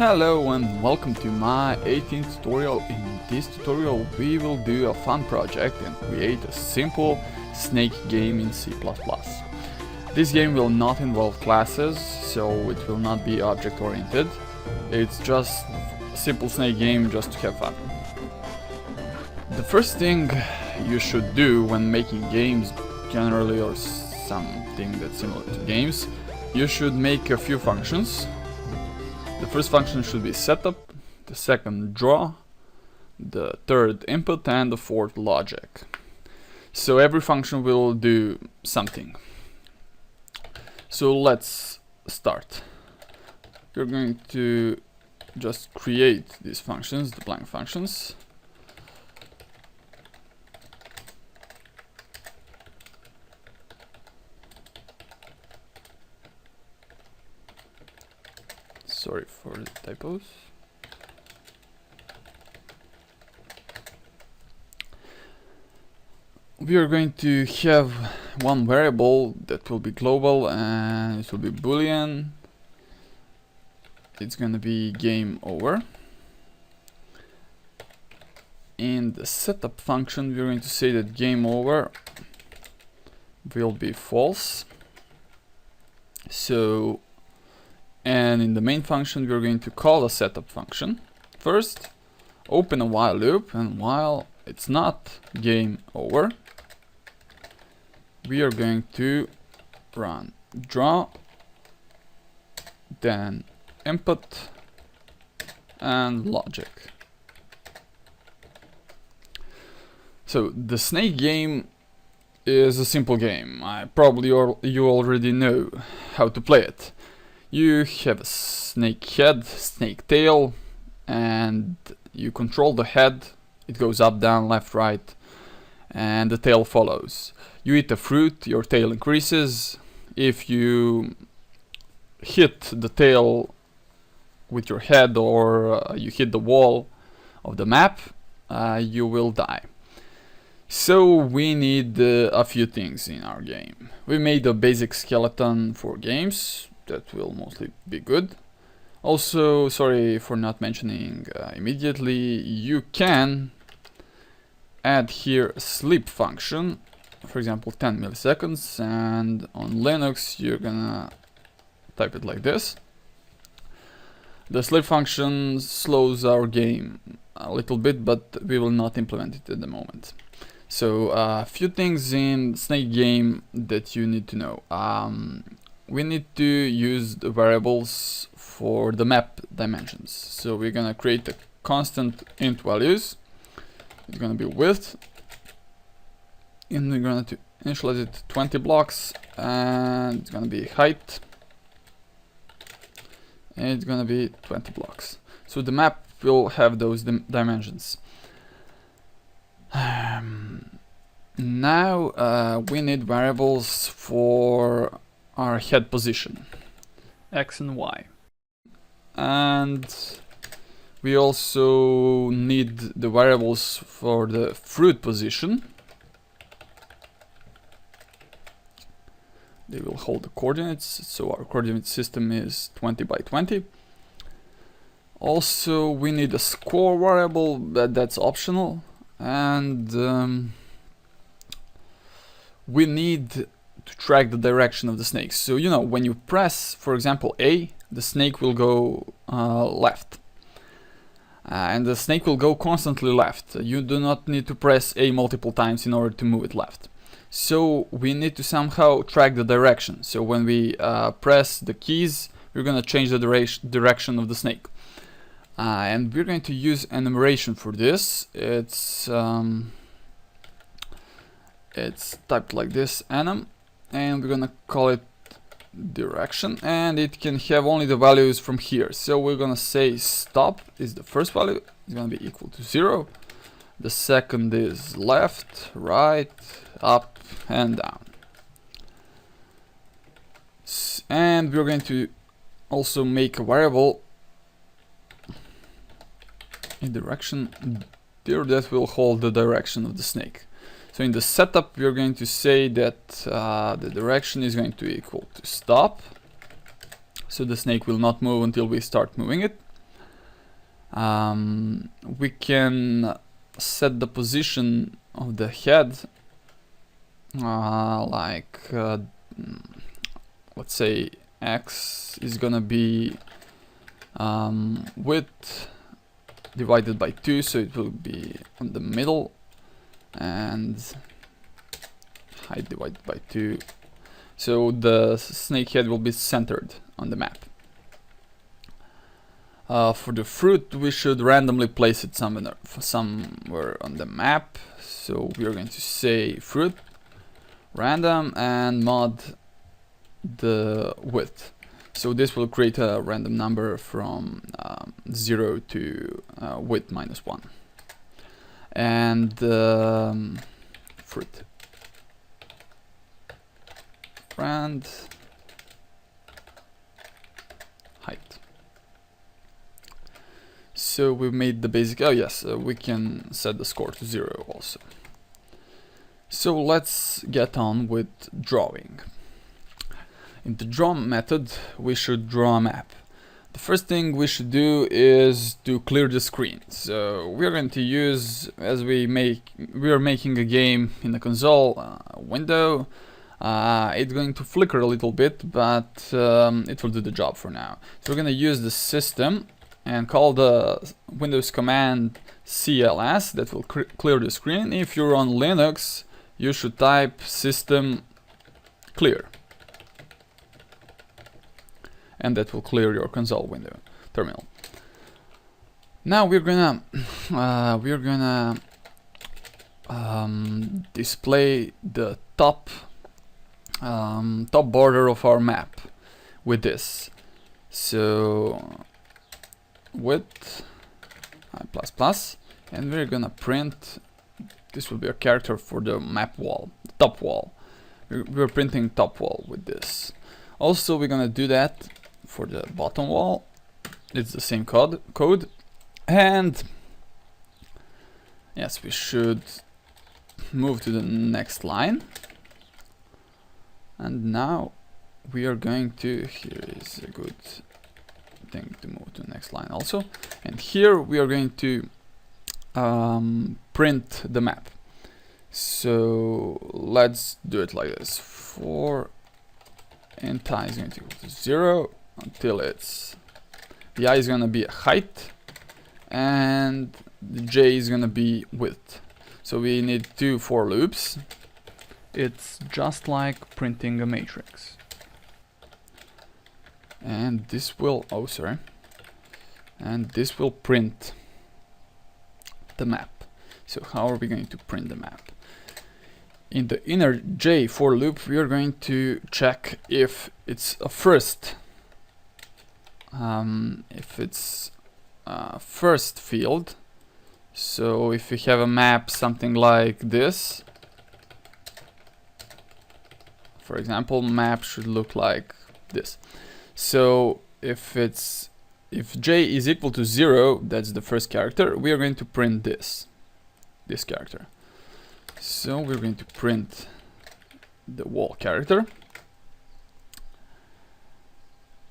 Hello and welcome to my 18th tutorial. In this tutorial we will do a fun project and create a simple snake game in C++. This game will not involve classes, so it will not be object oriented. It's just a simple snake game just to have fun. The first thing you should do when making games generally, or something that's similar to games, you should make a few functions. The first function should be setup, the second draw, the third input, and the fourth logic. So every function will do something. So let's start. You're going to just create these functions, the blank functions. Sorry for the typos. We are going to have one variable that will be global and it will be boolean. It's going to be game over. In the setup function we're going to say that game over will be false. And in the main function we're going to call a setup function. First, open a while loop, and while it's not game over, we are going to run draw, then input and logic. So the snake game is a simple game. You already know how to play it. You have a snake head, snake tail, and you control the head. It goes up, down, left, right, and the tail follows. You eat a fruit, your tail increases. If you hit the tail with your head, or you hit the wall of the map, you will die. So we need a few things in our game. We made a basic skeleton for games. That will mostly be good. Also, sorry for not mentioning immediately, you can add here a sleep function, for example 10 milliseconds, and on Linux you're gonna type it like this. The sleep function slows our game a little bit, but we will not implement it at the moment. So a few things in Snake game that you need to know. We need to use the variables for the map dimensions. So we're gonna create a constant int values. It's gonna be width, and we're gonna initialize it to 20 blocks, and it's gonna be height, and it's gonna be 20 blocks. So the map will have those dimensions. Now we need variables for our head position, X and Y, and we also need the variables for the fruit position. They will hold the coordinates, so our coordinate system is 20 by 20. Also we need a score variable, but that's optional, and we need to track the direction of the snake. So you know, when you press, for example, A, the snake will go left, and the snake will go constantly left. You do not need to press A multiple times in order to move it left. So we need to somehow track the direction. So when we press the keys, we're going to change the direction of the snake, and we're going to use enumeration for this. It's typed like this, enum, and we're gonna call it direction, and it can have only the values from here. So we're gonna say stop is the first value, it's gonna be equal to 0. The second is left, right, up, and down. And we're going to also make a variable in direction there that will hold the direction of the snake. So in the setup we're going to say that the direction is going to equal to stop. So the snake will not move until we start moving it. We can set the position of the head let's say x is gonna be width divided by 2, so it will be on the middle, and height divided by 2, so the snake head will be centered on the map. For the fruit, we should randomly place it somewhere on the map, so we are going to say fruit random and mod the width. So this will create a random number from 0 to width -1. And fruit and height. So we made the basic. Oh yes, we can set the score to 0 also. So let's get on with drawing. In the draw method, we should draw a map. The first thing we should do is to clear the screen. So we're going to use, as we are making a game in the console window. It's going to flicker a little bit, but it will do the job for now. So we're going to use the system and call the Windows command CLS. That will clear the screen. If you're on Linux, you should type system clear, and that will clear your console window terminal. Now we're gonna display the top border of our map with this. So width plus, and we're gonna print. This will be a character for the map wall, the top wall. We're printing top wall with this. Also, we're gonna do that for the bottom wall. It's the same code, and yes, we should move to the next line. And now we are going to, here is a good thing to move to the next line also, and here we are going to print the map. So let's do it like this. For int I is going to equal to 0 until it's, the I is going to be height and the J is going to be width. So we need 2 for loops. It's just like printing a matrix. And this will, and this will print the map. So how are we going to print the map? In the inner J for loop, we are going to check if it's a first field. So if you have a map something like this, for example, map should look like this. So if J is equal to 0, that's the first character, we are going to print this character. So we're going to print the wall character,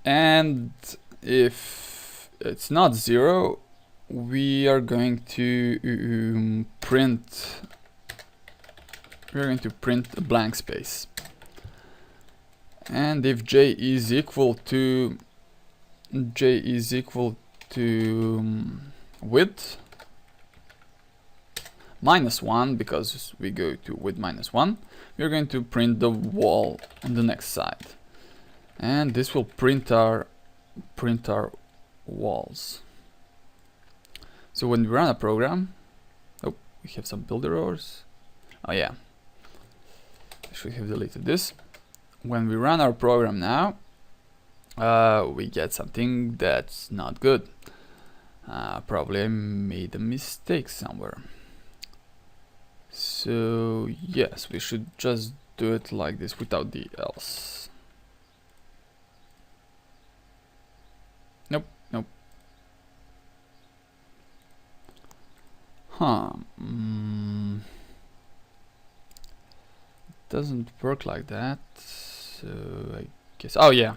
and if it's not 0, we are going to print a blank space. And if J is equal to width -1, because we go to width -1, we're going to print the wall on the next side, and this will print our walls. So when we run a program, oh, we have some build errors. Oh yeah, I should have deleted this. When we run our program now, we get something that's not good. Probably I made a mistake somewhere. So yes, we should just do it like this without the else. Nope. Doesn't work like that. So I guess, oh yeah,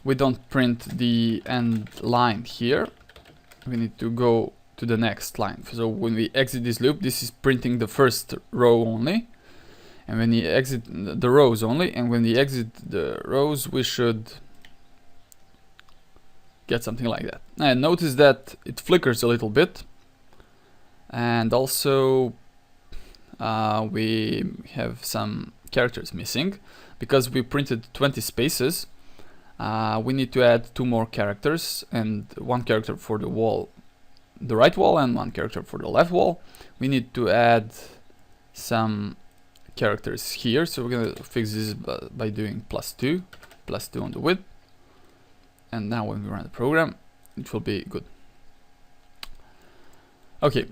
we don't print the end line here. we need to go to the next line. So when we exit this loop, this is printing the first row only, and when we exit the rows only, and when we exit the rows, we should get something like that. And notice that it flickers a little bit, and also we have some characters missing because we printed 20 spaces. We need to add 2 more characters, and 1 character for the wall, the right wall, and 1 character for the left wall. We need to add some characters here, so we're gonna fix this by doing +2 on the width, and now when we run the program, it will be good. Okay,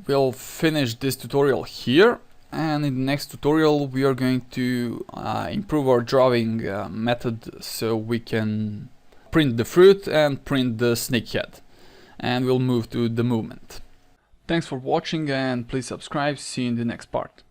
we'll finish this tutorial here, and in the next tutorial we are going to improve our drawing method so we can print the fruit and print the snake head, and we'll move to the movement. Thanks for watching, and please subscribe. See you in the next part.